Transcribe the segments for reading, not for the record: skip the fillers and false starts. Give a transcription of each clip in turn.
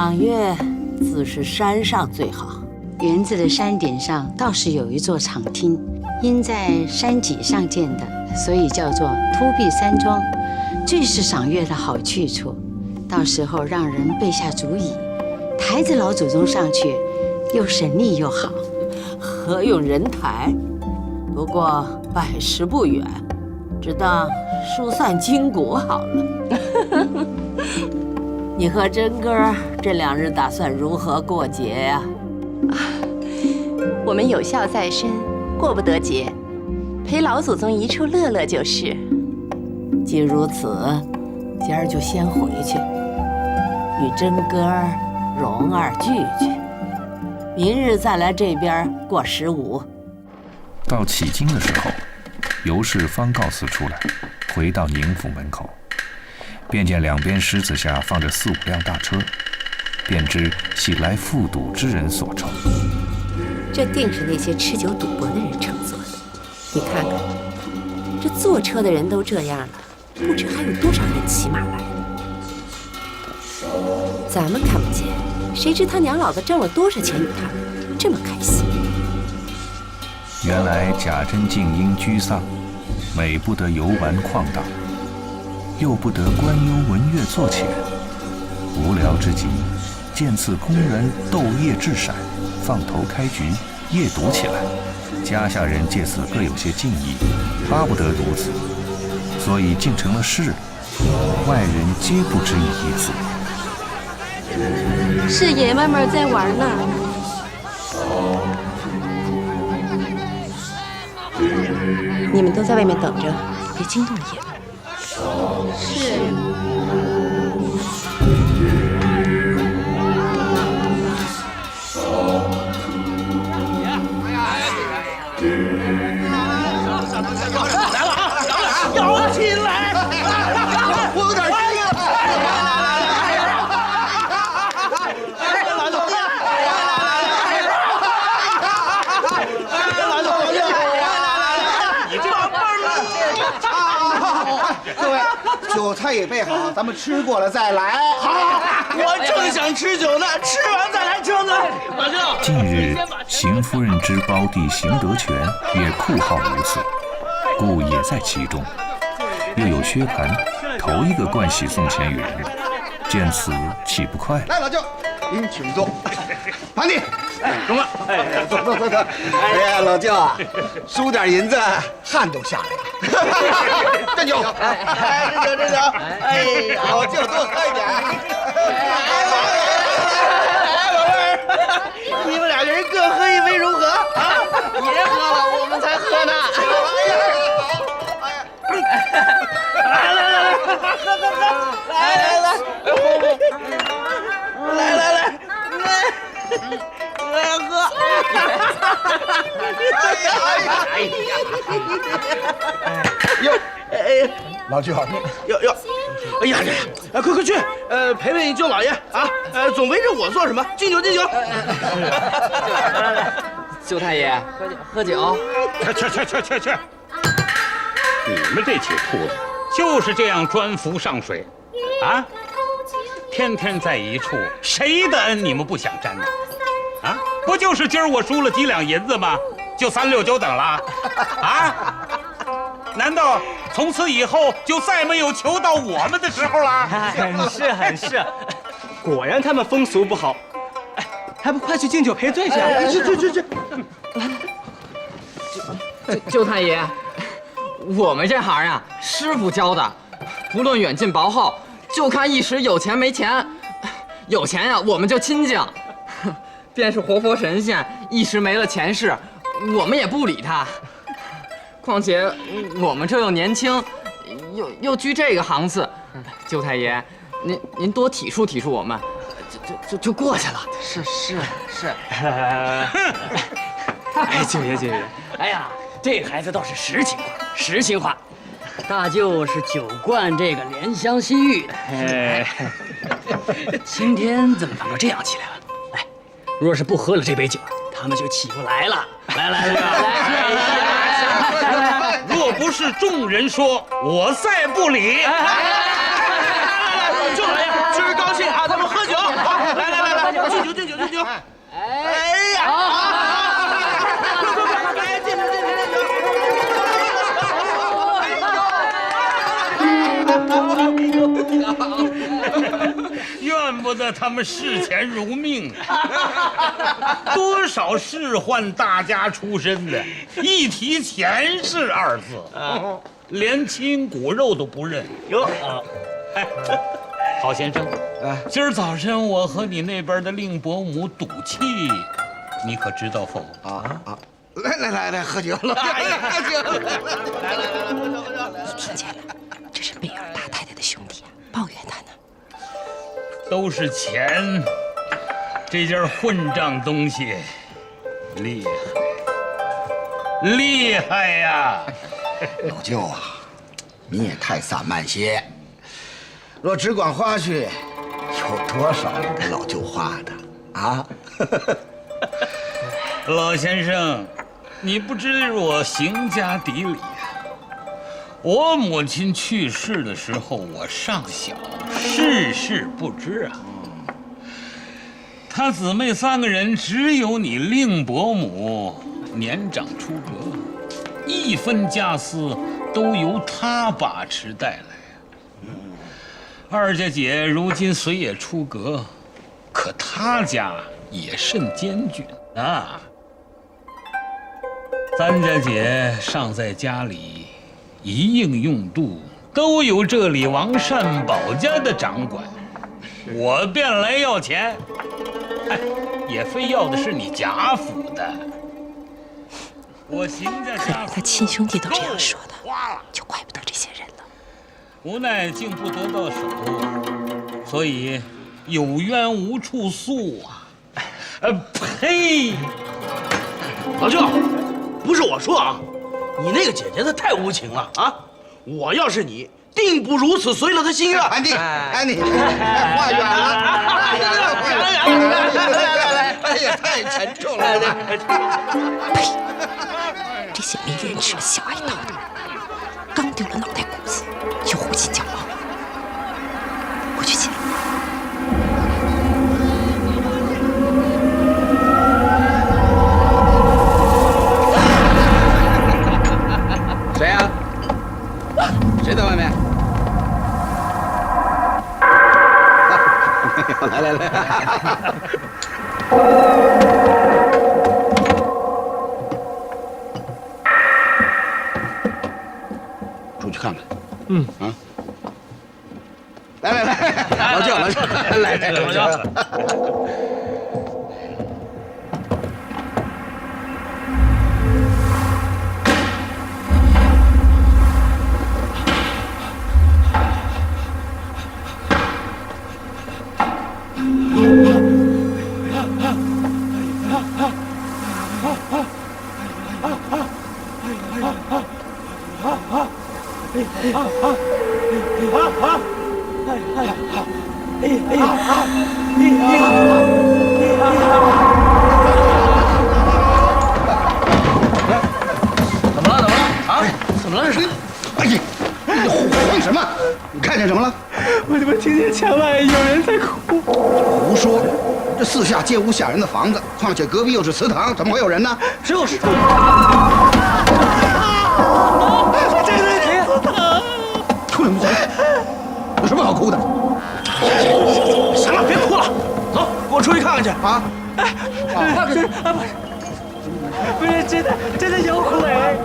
赏月自是山上最好。园子的山顶上倒是有一座场厅，因在山脊上建的，所以叫做凸壁山庄，最是赏月的好去处。到时候让人备下竹椅，抬着老祖宗上去，又省力又好。何用人抬？不过百十不远，只当疏散筋骨好了。你和真哥这2日打算如何过节呀？我们有孝在身，过不得节，陪老祖宗一处乐乐就是。既如此，今儿就先回去，与真哥、蓉儿聚聚，明日再来这边过15。到起京的时候，尤氏方告辞出来，回到宁府门口，便见两边狮子下放着4、5辆大车，便知系来赴赌之人所乘。这定是那些吃酒赌博的人乘坐的。你看看，这坐车的人都这样了，不知还有多少人骑马来呢。咱们看不见，谁知他娘老子挣了多少钱与他们这么开心。原来贾珍静因居丧，每不得游玩旷荡，又不得观幽闻乐作浅，无聊之极，见此宫人斗夜掷骰，放头开局，夜赌起来，家下人借此各有些敬意，巴不得如此，所以竟成了事，外人皆不知一字。是爷们们在玩呢。你们都在外面等着，别惊动爷们。是。来了啊！摇起来！我有点惊啊！你这棒儿！各位，酒菜也备好，咱们吃过了再来。好，我正想吃酒呢，吃完再来车子。老舅，近日邢夫人之胞弟邢德全也酷好如此，故也在其中。又有薛蟠头一个冠喜送钱与人，见此岂不快？来，老舅，您请坐。盘弟，中了，坐。哎呀，老舅啊，输点银子，汗都下来了。这酒，这酒，哎呀，老舅多喝一点。老妹儿，你们2个人各喝一杯如何？啊，别喝了，我们才喝呢。来，喝！老舅，哎呀，快去，陪陪你舅老爷啊！总围着我做什么？敬酒！舅太爷，喝酒！去！你们这起兔子就是这样专服上水，啊！天天在一处，谁的恩你们不想沾呢？啊，不就是今儿我输了几两银子吗？就3、6、9等了？啊？难道从此以后就再没有求到我们的时候了？很是，果然他们风俗不好。哎，还不快去敬酒赔罪去？去！舅太爷，我们这行啊，师傅教的，不论远近薄厚，就看一时有钱没钱。有钱呀，我们就亲近；便是活佛神仙，一时没了前世，我们也不理他。况且我们这又年轻，又居这个行次，舅太爷，您多体恤体恤我们，就过去了。是。哎，舅爷，哎呀，这孩子倒是实情话。大舅是酒惯这个怜香惜玉的。哎，今天怎么反倒这样起来了？哎，若是不喝了这杯酒，他们就起不来了。来！若不是众人说，我再不理。舅老爷，今儿高兴啊，咱们喝酒，来，敬酒。哎呀！快，敬酒！怨不得他们视钱如命啊！多少仕宦大家出身的，一提钱是二字，连亲骨肉都不认。哟，郝先生，今儿早晨我和你那边的令伯母赌气，你可知道否？来，喝酒了！喝酒！来，听见了，这是贝尔大太太的兄弟啊，抱怨他呢。都是钱，这件混账东西厉害呀！老舅啊，你也太散漫些。若只管花去，有多少人给老舅花的啊？老先生，你不知我行家底里呀。我母亲去世的时候，我尚小，事不知啊。他姊妹3个人，只有你令伯母年长出阁，一分家私都由他把持带来。二家姐如今虽也出阁，可她家也甚艰巨啊。三家姐尚在家里，一应用度都由这里王善保家的掌管。我便来要钱，也非要的是你贾府的。我邢家家他亲兄弟都这样说的，就怪不得这些人了。无奈竟不得到手，所以有冤无处诉啊！呸！老舅，不是我说啊，你那个姐姐她太无情了啊！我要是你，定不如此随了她心愿。安迪，话远了，哎呀，太沉重了。呸！这些没廉耻的小爱道的，刚丢了脑袋骨子，就胡起骄傲。我去起来。谁呀？谁在外面？来。出去看看。来，老舅，来，老舅。怎么了？这是？哎呀，你慌什么？你看见什么了？我听见墙外有人在哭。胡说！这四下皆无下人的房子，况且隔壁又是祠堂，怎么会有人呢？就是。这是祠堂。出来，有什么好哭的？行了，别哭了，走，跟我出去看看去啊！不是真的有鬼！哎，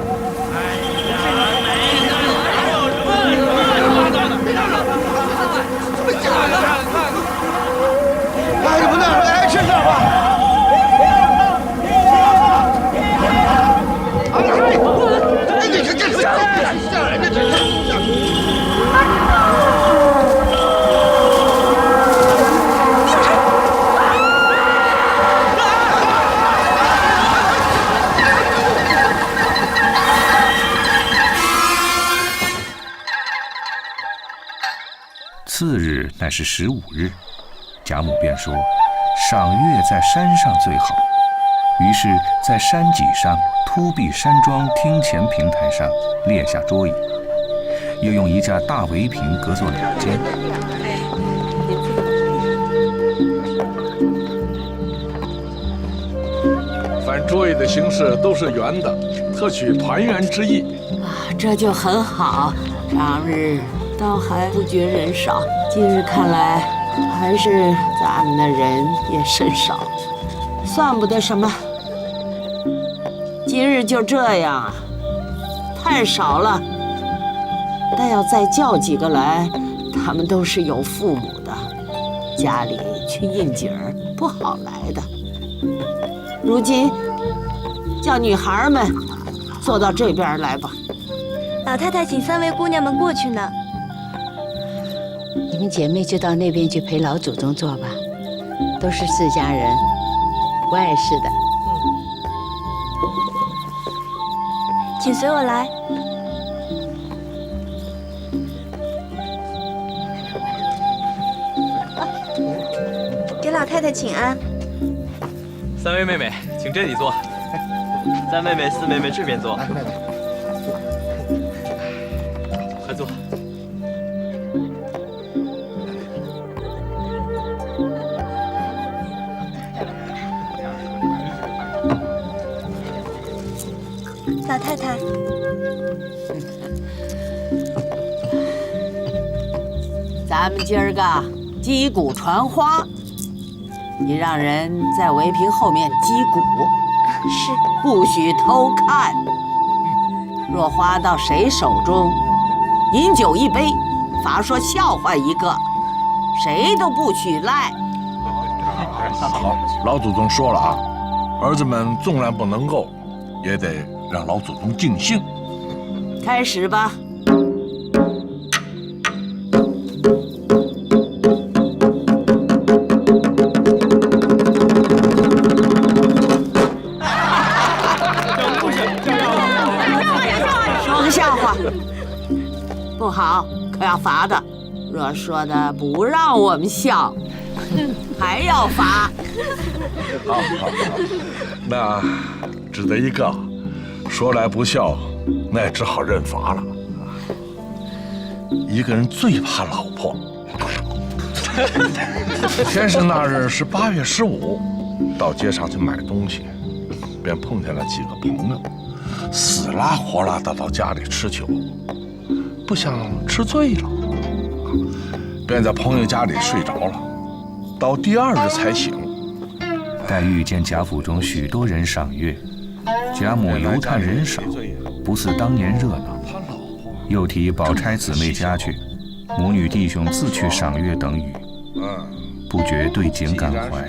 你不那儿，哎，去这儿吧。次日乃是15日，贾母便说：“赏月在山上最好。”于是，在山脊上突壁山庄厅前平台上列下桌椅，又用一架大围屏隔作2间。桌椅的形式都是圆的，特取团圆之意。这就很好。上日倒还不觉人少，今日看来还是咱们的人也甚少，算不得什么。今日就这样啊，太少了。但要再叫几个来，他们都是有父母的，家里去应景儿不好来的。如今叫女孩们坐到这边来吧。老太太请3位姑娘们过去呢。你们姐妹就到那边去陪老祖宗坐吧，都是自家人，不碍事的。请随我来。给老太太请安。3位妹妹，请这里坐。3妹妹、4妹妹这边坐。快坐。老太太，咱们今儿个击鼓传花，你让人在围屏后面击鼓，是，不许偷看。若花到谁手中，饮酒一杯，罚说笑话一个，谁都不许赖。好，老祖宗说了啊，儿子们纵然不能够，也得让老祖宗尽兴。开始吧。说个笑话，不好，可要罚的。若说的不让我们笑，还要罚。好，那只得一个，说来不孝，那也只好认罚了。一个人最怕老婆。天是那日是8月15，到街上去买东西，便碰见了几个朋友，死拉活拉的到家里吃酒，不想吃醉了，便在朋友家里睡着了，到第2日才醒。待遇见贾府中许多人赏月，贾母犹叹人少，不似当年热闹，又提宝钗姊妹家去，母女弟兄自去赏月等语，不觉对景感怀，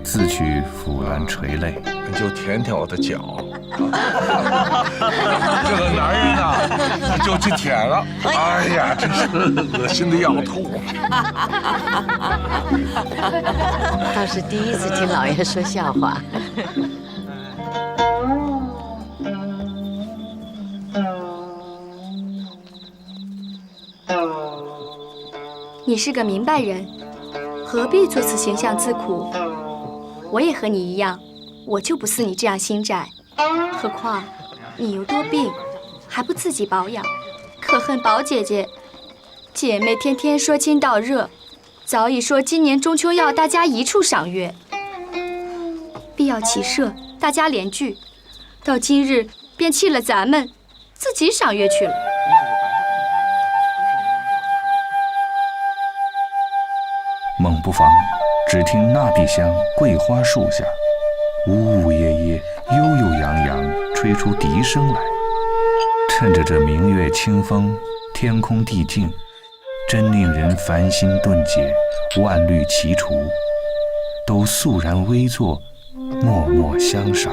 自去抚兰垂泪。就舔舔我的脚，这个男人呐，就去舔了，哎呀，真是恶心的要吐。倒是第一次听老爷说笑话。你是个明白人，何必做此形象自苦？我也和你一样，我就不似你这样心窄。何况你又多病，还不自己保养，可恨宝姐姐。姐妹天天说亲道热，早已说今年中秋要大家一处赏月，必要齐社，大家联聚。到今日便弃了咱们，自己赏月去了。猛不防，只听那碧香桂花树下，呜呜咽咽，悠悠扬扬，吹出笛声来。趁着这明月清风，天空地静，真令人烦心顿解，万虑齐除，都肃然微坐，默默相赏。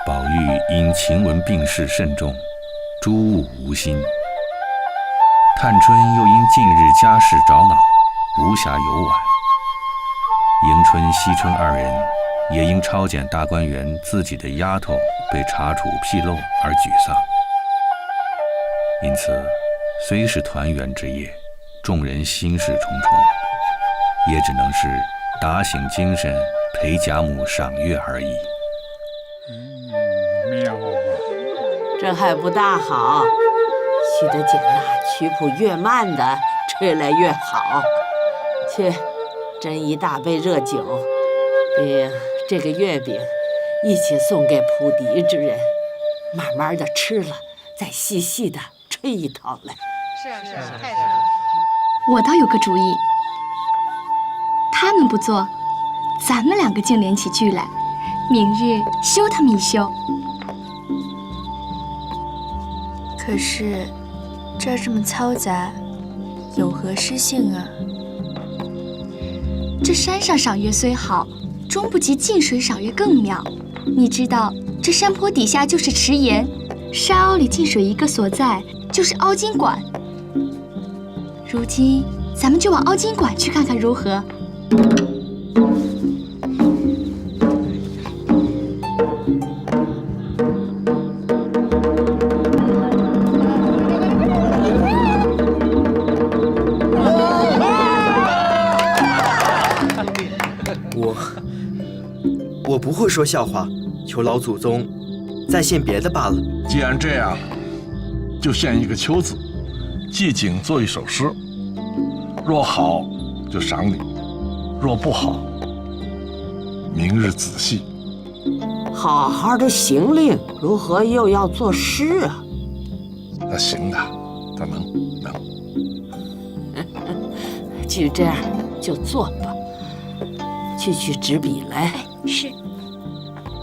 宝玉因晴雯病势甚重，诸务无心。探春又因近日家事着恼，无暇游玩。迎春、惜春二人也因抄检大观园自己的丫头被查处纰漏而沮丧。因此，虽是团圆之夜，众人心事重重，也只能是打醒精神，陪贾母赏月而已。妙啊！这还不大好，许得紧了，曲谱越慢的吹来越好。去斟一大杯热酒，并这个月饼一起送给扑敌之人，慢慢的吃了，再细细的吹一套来。是啊，太是了。我倒有个主意，他们不做，咱们两个竟联起聚来，明日休他们一休。可是这儿这么嘈杂，有何诗兴啊？这山上赏月虽好，终不及近水赏月更妙。你知道，这山坡底下就是池沿，山凹里进水一个所在，就是凹金馆。如今咱们就往凹金馆去看看如何？我不会说笑话，求老祖宗再献别的罢了。既然这样，就献一个秋字，即景做一首诗。若好就赏你，若不好，明日仔细。好好的行令，如何又要作诗啊？那行的，咱能。既这样，就做吧。去取纸笔来。是。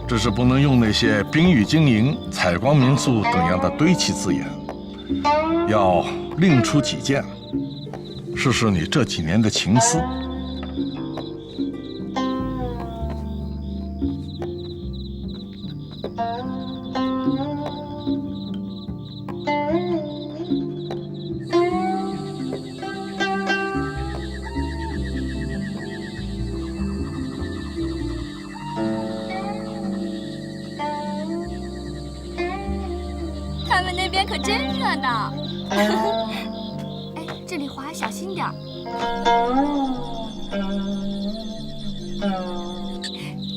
只是不能用那些冰雨晶莹、采光明素等样的堆砌字眼，要另出几件，试试你这几年的情思。他们那边可真热闹。哎，这里滑，小心点儿。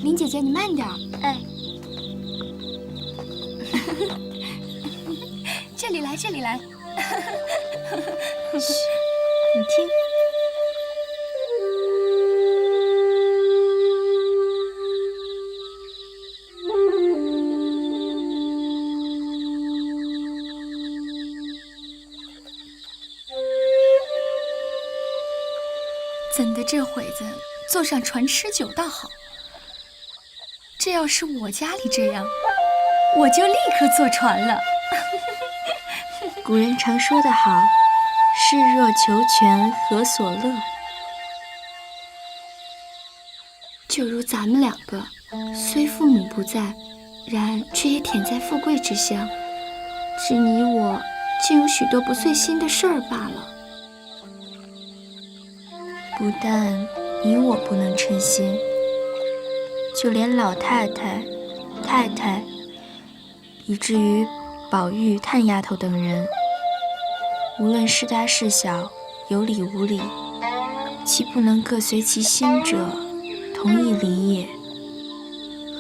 林姐姐，你慢点儿。哎，这里来，这里来。嘘，你听。怎的这会子坐上船吃酒倒好，这要是我家里这样，我就立刻坐船了。古人常说得好，士若求全，何所乐？就如咱们两个，虽父母不在，然却也忝在富贵之乡，只你我竟有许多不遂心的事儿罢了。不但你我不能称心，就连老太太、太太，以至于宝玉、探丫头等人，无论是大是小，有理无理，岂不能各随其心者，同一理也？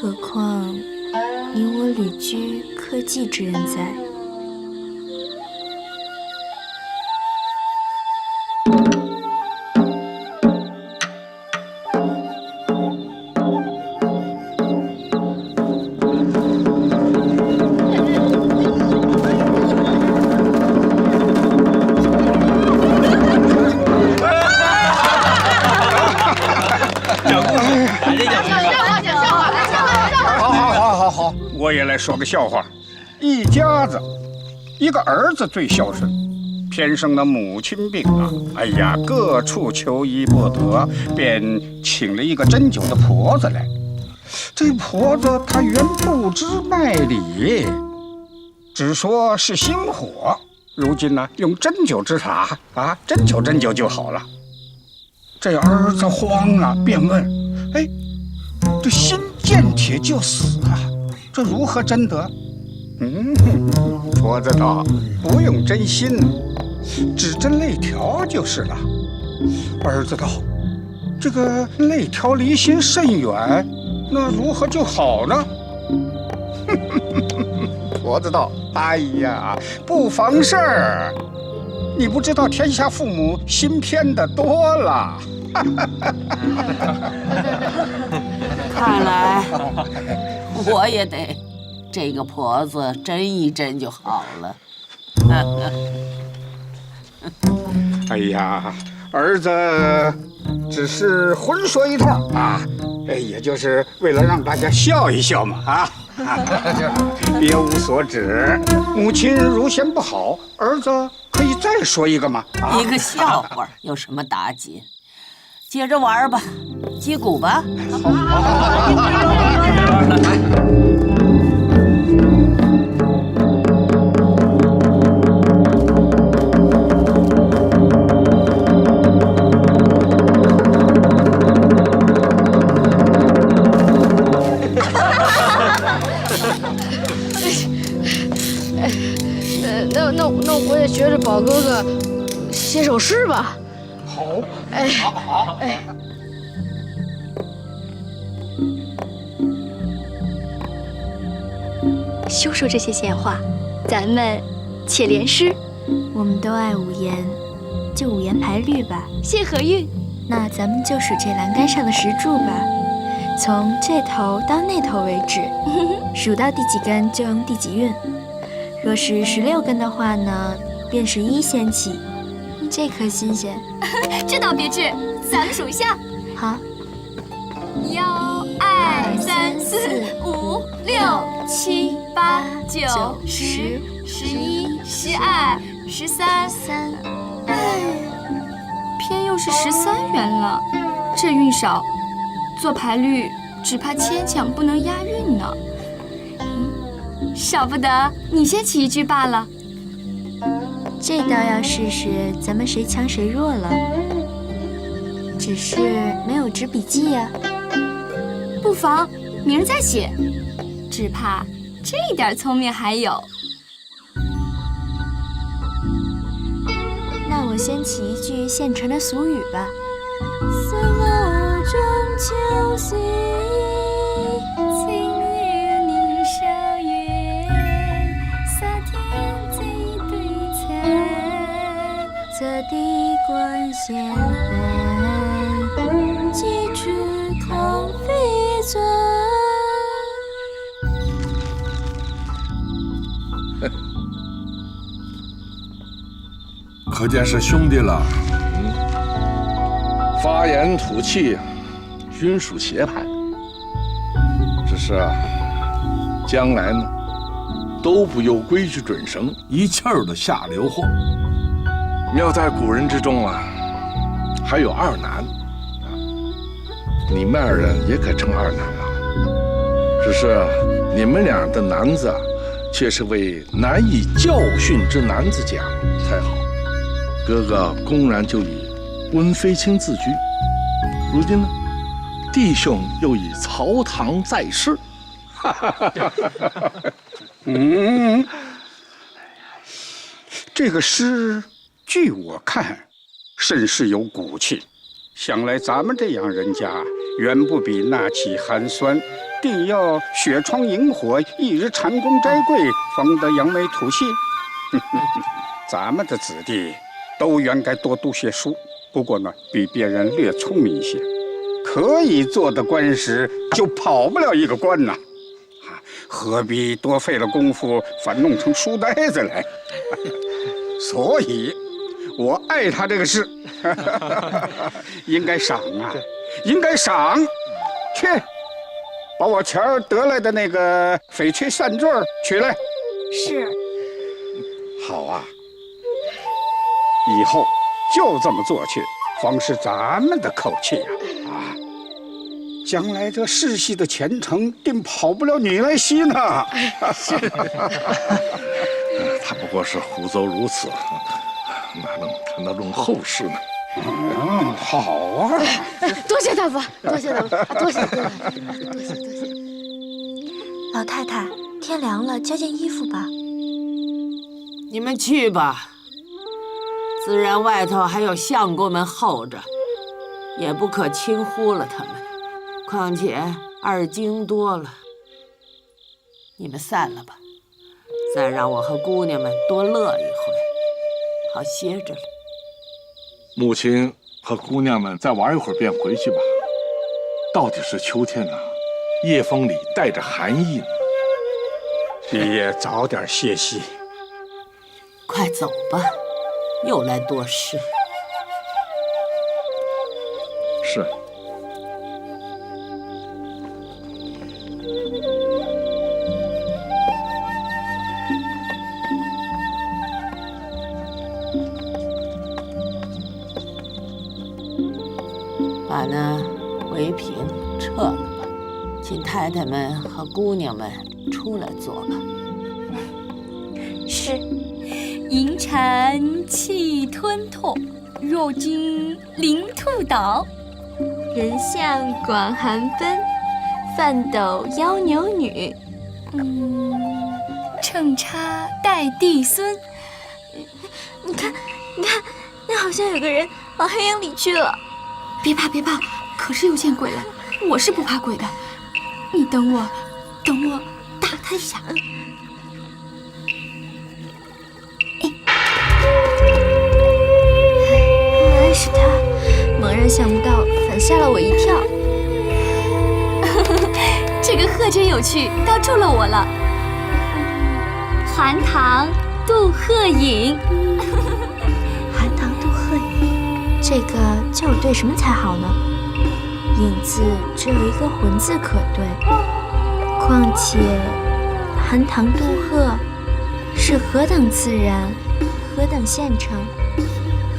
何况你我旅居客寄之人在。好，我也来说个笑话。一家子，一个儿子最孝顺，偏生了母亲病了，哎呀，各处求医不得，便请了一个针灸的婆子来。这婆子她原不知脉理，只说是心火，如今呢用针灸之法啊，针灸就好了。这儿子慌了，便问：“哎，这心见铁就死啊，这如何真得？婆子道，不用真心，只针肋条就是了。儿子道，这个肋条离心甚远，那如何就好呢？婆子道，哎呀，不妨事儿。你不知道天下父母心偏的多了。看来我也得这个婆子针一针就好了。哎呀，儿子只是混说一通啊，也就是为了让大家笑一笑嘛啊。别无所指。母亲如嫌不好，儿子可以再说一个嘛。一个笑话有什么打紧？接着玩吧，击鼓吧。那我也学着宝哥哥写首诗吧。好，好，休说这些闲话，咱们且联诗。我们都爱五言，就五言排律吧。谢和韵。那咱们就数这栏杆上的石柱吧，从这头到那头为止，数到第几根就用第几韵。若是16根的话呢，便是1先起。这可新鲜。这倒别致，咱们数一下。好。1、2、3、4、5、6、7、8、9、10、11、12、13。哎，偏又是13元了，这韵少，做排律只怕牵强不能押韵呢。少不得你先起一句罢了。这倒要试试咱们谁强谁弱了。只是没有纸笔记呀。不妨明儿再写，只怕这点聪明还有。那我先起一句现成的俗语吧。似梦中秋夕，今夜你笑月，洒天在对残，侧地观仙飞，几处空飞转。可见是兄弟了。发言吐气，均属邪派。只是啊，将来呢，都不有规矩准绳，一气儿的下流货。要在古人之中啊，还有二男啊，你们二人也可称二男了。只是你们俩的男子啊，却是为难以教训之男子讲才好。哥哥公然就以温飞卿自居，如今呢，弟兄又以朝堂在世，这个诗，据我看，甚是有骨气。想来咱们这样人家，远不比那起寒酸，定要雪窗萤火，一日蟾宫摘桂，方得扬眉吐气。咱们的子弟都原该多读些书，不过呢，比别人略聪明一些，可以做的官时，就跑不了一个官呐。何必多费了功夫，反弄成书呆子来？所以，我爱他这个事，应该赏啊，应该赏。去，把我前儿得来的那个翡翠扇坠取来。是。好啊。以后就这么做去，方是咱们的口气呀！啊，将来这世系的前程，定跑不了你来吸呢。是，他不过是胡诌如此，哪能谈得拢后事呢？好啊！多谢大夫，多谢大夫，多谢。老太太，天凉了，加件衣服吧。你们去吧，自然外头还有相公们候着，也不可轻忽了他们。况且2更多了，你们散了吧，再让我和姑娘们多乐一回，好歇着了。母亲和姑娘们再玩一会儿便回去吧。到底是秋天呐，夜风里带着寒意呢。你也早点歇息。快走吧，又来多事。是。把那围屏撤了吧，请太太们和姑娘们出来坐吧。是。银蝉气吞痛，若惊临兔倒。人像广寒分，饭斗邀牛女。秤叉带弟孙。你看，那好像有个人往黑影里去了。别怕，可是又见鬼了！我是不怕鬼的，你等我打他一下。原来是他，猛然想不到，反吓了我一跳。这个鹤真有趣，倒中了我了。寒塘渡鹤影。寒塘渡鹤影，这个叫我对什么才好呢？影字只有一个魂字可对，况且寒塘渡鹤是何等自然，何等现成，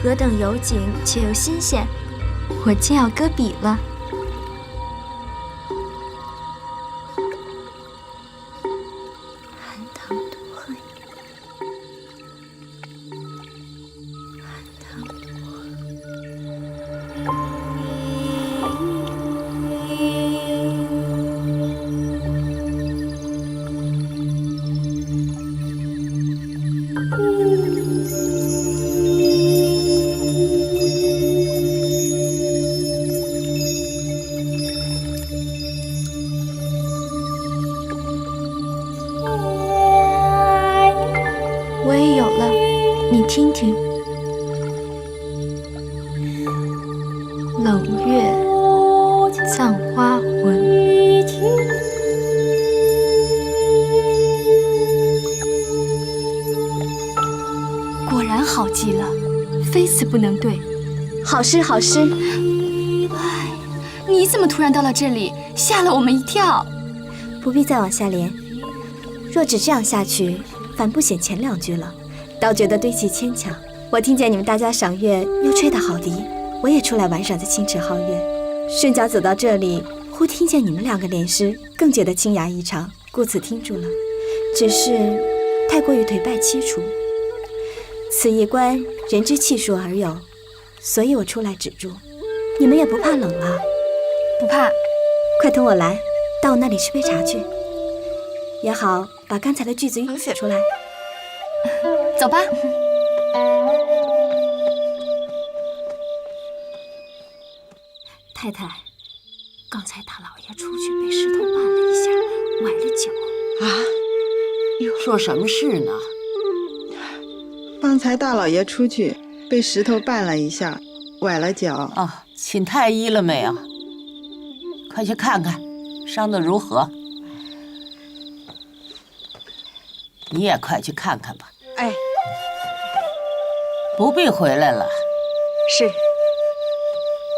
何等有景且又新鲜，我竟要搁笔了。我也有了，你听听。冷月葬花魂。果然好极了，非此不能对。好诗，好诗。哎，你怎么突然到了这里，吓了我们一跳。不必再往下连，若只这样下去，反不显前2句了，倒觉得堆砌牵强。我听见你们大家赏月又吹得好笛，我也出来玩耍着清池皓月，顺脚走到这里，忽听见你们2个连诗，更觉得清雅异常，故此听住了。只是太过于颓败凄楚，此一关人之气数而有，所以我出来止住。你们也不怕冷啊？不怕。快同我来，到我那里吃杯茶去。也好，把刚才的句子写出来。走吧。太太，刚才大老爷出去被石头绊了一下，崴了脚。啊？说什么事呢？方才大老爷出去被石头绊了一下，崴了脚。啊，请太医了没有？快去看看，伤得如何？你也快去看看吧。哎，不必回来了。是。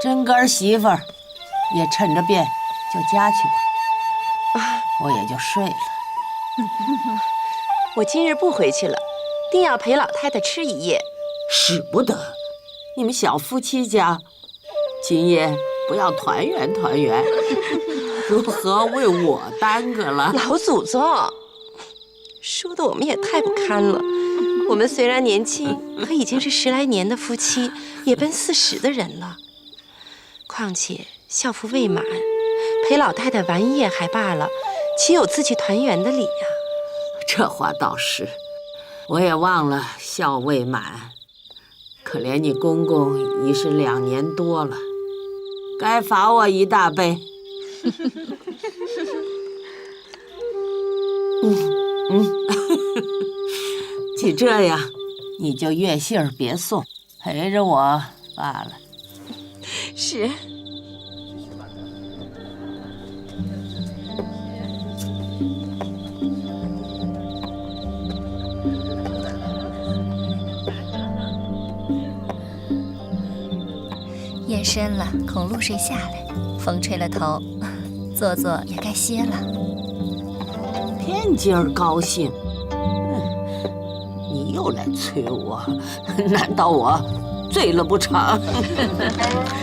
真哥儿媳妇儿也趁着便就家去吧。我也就睡了。我今日不回去了，定要陪老太太吃一夜。使不得，你们小夫妻家今夜不要团圆团圆，如何为我耽搁了？老祖宗，说的我们也太不堪了。我们虽然年轻，可已经是10来年的夫妻，也奔40的人了。况且孝服未满，陪老太太玩夜还罢了，岂有自去团圆的理呀？这话倒是，我也忘了孝未满。可怜你公公已是2年多了，该罚我一大杯。既这样，你就月信儿别送，陪着我罢了。是。夜深了，恐露睡下来，风吹了头，坐坐也该歇了。天今儿高兴，你又来催我，难道我醉了不成？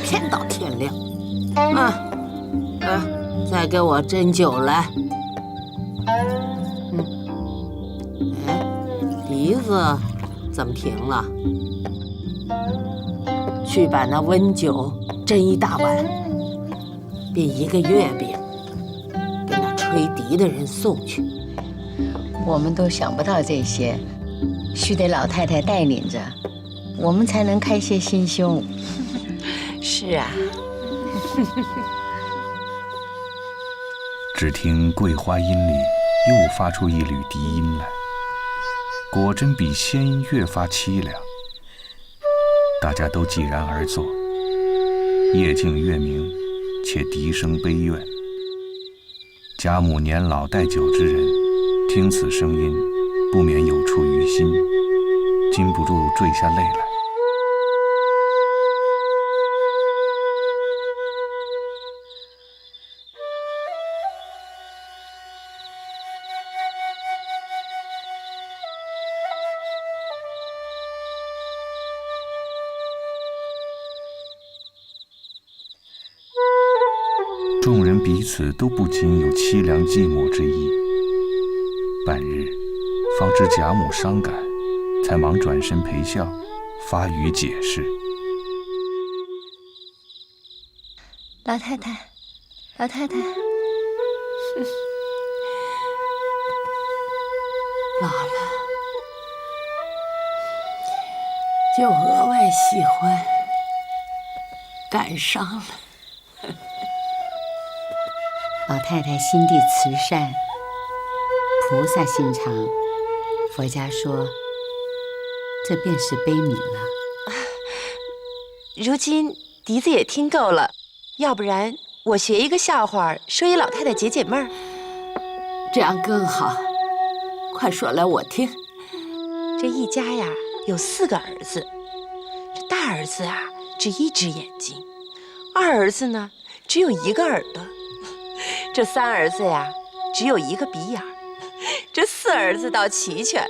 天到天亮，再给我斟酒来。笛子怎么停了？去把那温酒斟一大碗，并1个月饼给那吹笛的人送去。我们都想不到这些，须得老太太带领着，我们才能开些心胸。是啊。只听桂花阴里又发出一缕笛音来，果真比仙音越发凄凉。大家都寂然而坐，夜静月明，且笛声悲怨。家母年老带酒之人，听此声音，不免有触于心，禁不住坠下泪来。众人彼此都不禁有凄凉寂寞之意。半日，方知贾母伤感，才忙转身陪笑，发语解释。老太太，老太太，老了，就额外喜欢，感伤了。老太太心地慈善，菩萨心肠，佛家说，这便是悲悯了。如今笛子也听够了，要不然我学一个笑话，说给老太太解解闷儿。这样更好，快说来我听。这一家呀有4个儿子，这大儿子啊只1只眼睛，二儿子呢只有1个耳朵。这3儿子呀，只有1个鼻眼儿，这4儿子倒齐全，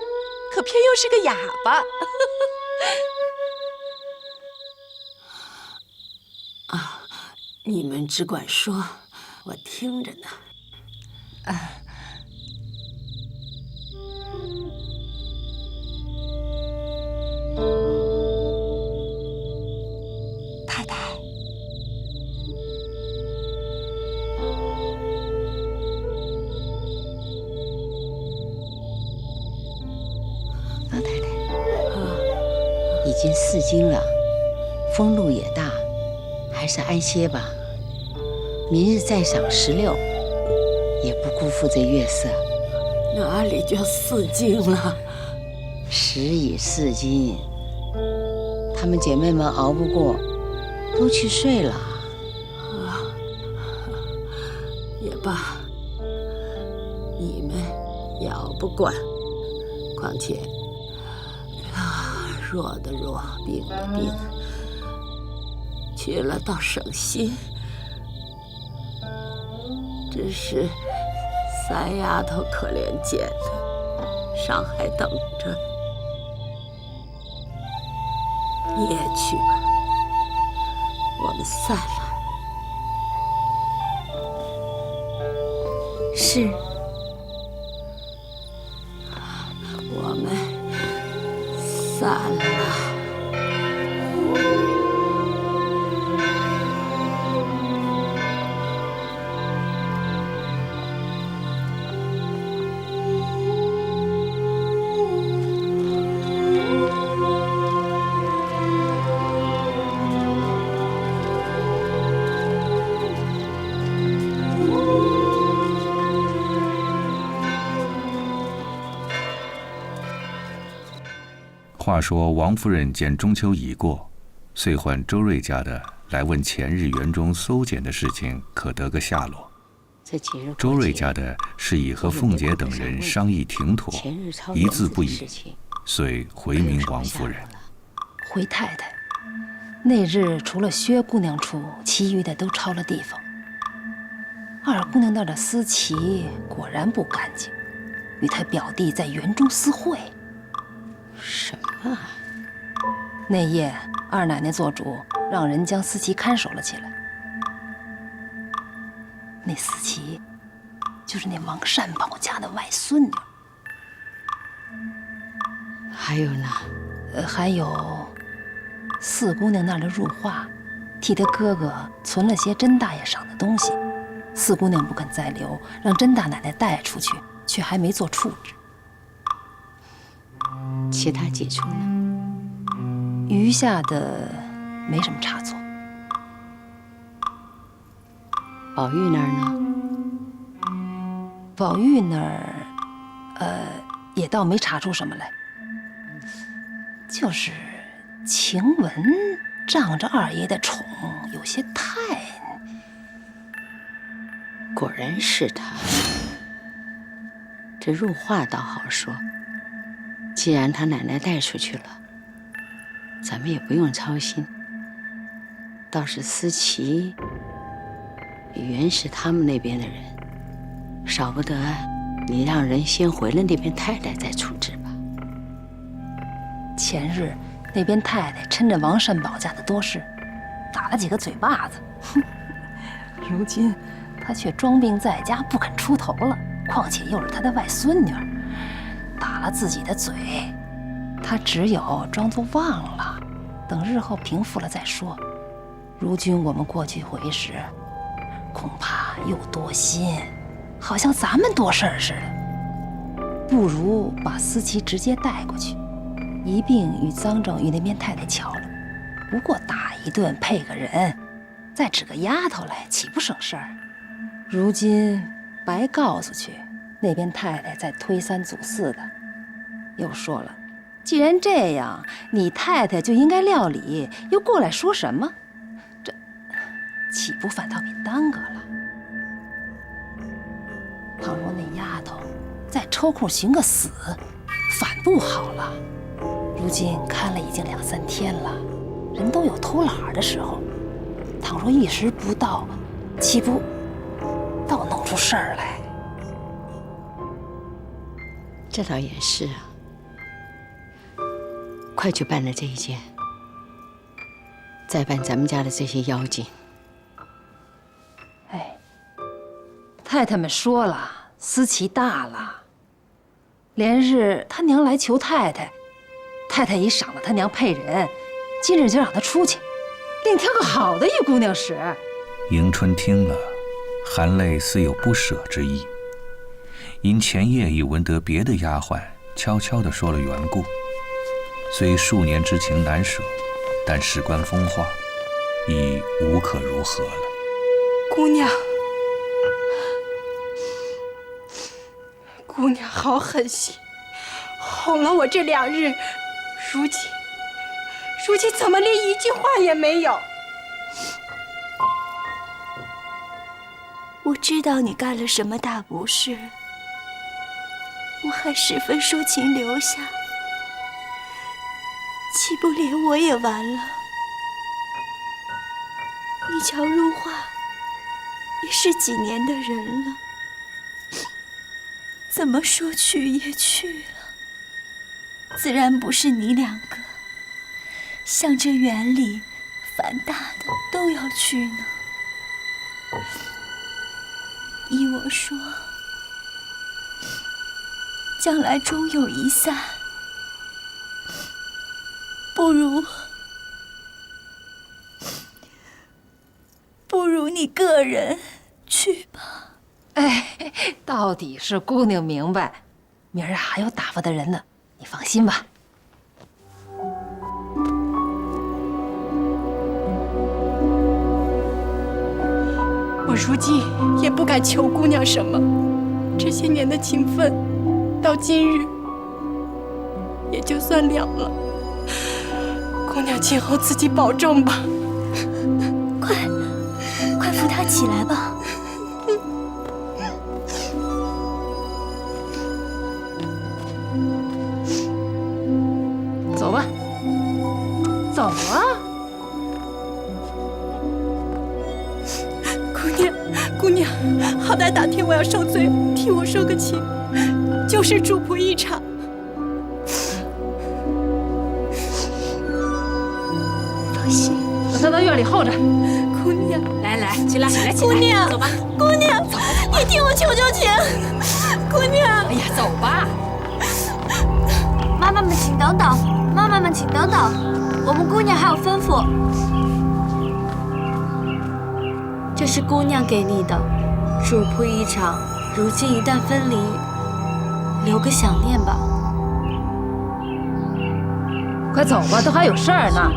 可偏又是个哑巴。你们只管说，我听着呢。太太，老太太，已经4更了，风路也大，还是安歇吧。明日再赏16，也不辜负这月色。哪里就4更了？时已4更，她们姐妹们熬不过，都去睡了。也罢，你们也熬不惯。况且，弱的弱，病的病，去了倒省心。只是3丫头可怜见的，上还等着。你也去吧，我们散了。是。我们散了。话说王夫人见中秋已过，遂唤周瑞家的来问前日园中搜检的事情可得个下落。周瑞家的是已和凤姐等人商议停妥，一字不已，遂回明王夫人。回太太，那日除了薛姑娘处，其余的都抄了地方。二姑娘那儿的丝旗果然不干净，与她表弟在园中私会。什么？那夜二奶奶做主，让人将丝旗看守了起来。那丝旗就是那王善保家的外孙女。还有呢？还有四姑娘那儿的入画，替她哥哥存了些甄大爷赏的东西。四姑娘不肯再留，让甄大奶奶带出去，却还没做处置。其他几处呢？余下的没什么差错。宝玉那儿呢？宝玉那儿，也倒没查出什么来，就是晴雯仗着二爷的宠，有些太……果然是他。这入画倒好说，既然他奶奶带出去了，咱们也不用操心。倒是思琪，原是他们那边的人，少不得你让人先回了那边太太再处置吧。前日那边太太趁着王善保家的多事，打了几个嘴巴子，如今他却装病在家，不肯出头了。况且又是他的外孙女，打了自己的嘴，他只有装作忘了，等日后平复了再说。如今我们过去回时，恐怕又多心，好像咱们多事儿似的。不如把思琪直接带过去，一并与臧正与那边太太瞧了。不过打一顿配个人，再指个丫头来，岂不省事儿？如今白告诉去，那边太太在推三阻四的，又说了，既然这样，你太太就应该料理，又过来说什么？这岂不反倒给耽搁了？倘若那丫头再抽空寻个死，反不好了。如今看了已经2、3天了，人都有偷懒的时候，倘若一时不到，岂不倒弄出事儿来？这倒也是啊，快去办了这一件，再办咱们家的这些妖精。哎，太太们说了，思琪大了，连日他娘来求太太，太太已赏了他娘配人，今日就让他出去，另挑个好的玉姑娘使。迎春听了，含泪似有不舍之意。因前夜已闻得别的丫鬟悄悄地说了缘故，虽数年之情难舍，但事关风化，已无可如何了。姑娘，姑娘好狠心，哄了我这2日，如今怎么连一句话也没有？我知道你干了什么大不是，我还十分抒情留下，岂不连我也完了？你瞧如画也是几年的人了，怎么说去也去了？自然不是你2个，像这园里凡大的都要去呢。依我说，将来终有一散，不如你个人去吧。哎，到底是姑娘明白，明儿还有打发的人呢，你放心吧。我如今也不敢求姑娘什么，这些年的情分，到今日也就算了了。娘今后自己保重吧。快扶她起来吧。走吧，走啊！姑娘，好歹哪天我要受罪，替我说个情，就是主仆一场。放心，把她到院里候着。姑娘，来，起来，姑娘，走吧。姑娘，你替我求求情，姑娘。哎呀，走吧。妈妈们请等等，妈妈们请等等，我们姑娘还有吩咐。这是姑娘给你的，主仆一场，如今一旦分离，留个想念吧。快走吧，都还有事儿呢，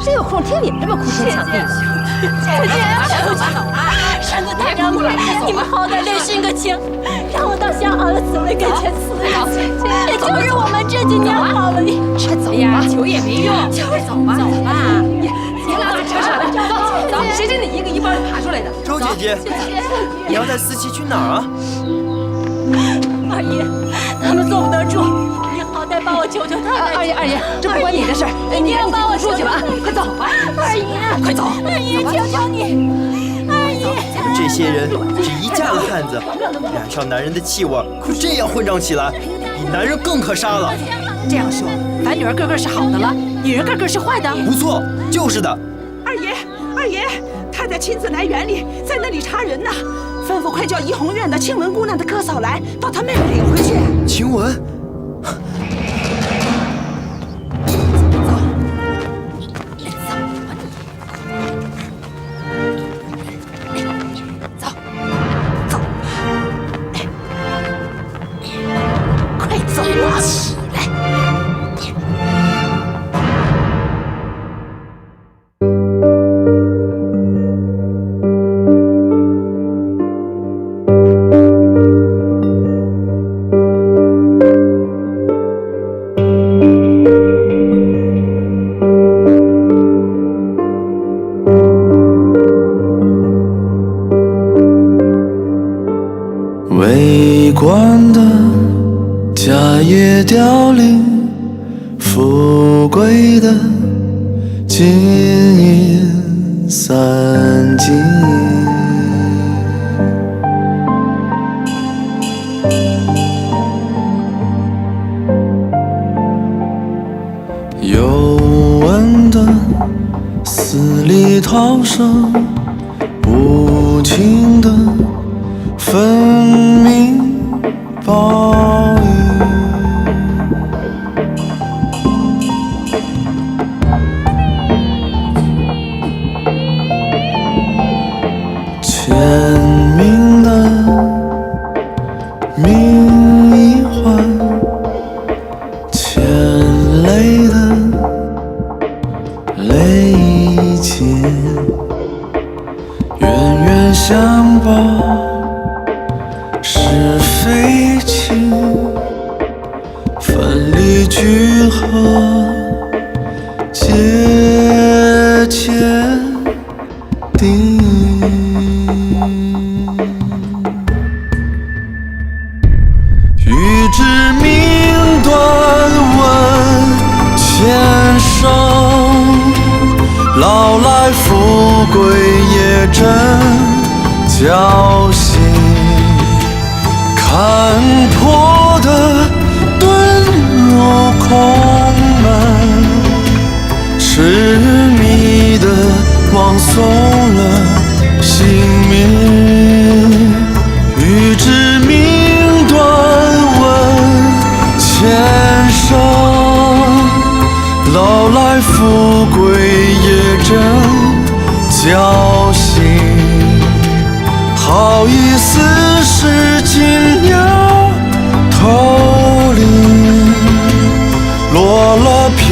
谁有空听你们这么哭天抢地的？姐姐，走吧，山子太高了，你们好歹练训个情，让我到相好的姊妹跟前辞个情，也就是我们这几年好了。快走吧，求也没用，快走吧，走吧。别拉扯扯的，走，谁是你一个一帮人爬出来的？周姐姐，你要带思琪去哪儿啊？二爷，他们坐不得住，你好歹帮我求求他们。二爷，这不关你的事儿，你要帮我出去吧，快走吧。二爷，快走。二爷，求求你，二爷。你们这些人只一嫁了汉子，染上男人的气味，这样混账起来，比男人更可杀了。这样说，咱女儿个个是好的了，女人个个是坏的？不错，就是的。二爷，太太亲自来园里，在那里查人呢。吩咐快叫怡红院的庆文姑娘的哥嫂来，把她妹妹领回去。晴雯。围观的家业凋零，富贵的金银散尽。有闻的死里逃生，无情的分明报应。签名的名一换，牵泪的泪结，冤冤相报，是非情，分离聚合，结签定。欲知命断问前生，老来富贵也真侥幸。看破的遁入空门，痴迷的枉送了性命。欲知命断问前生，老来富贵也真侥幸。好一丝是金鸟投林，落了片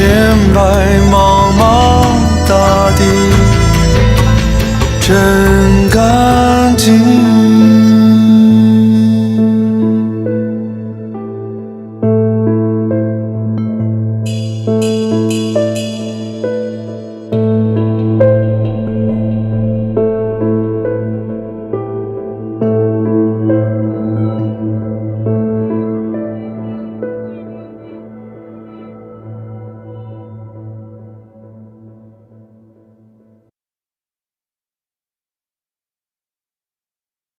白茫茫大地，真干净。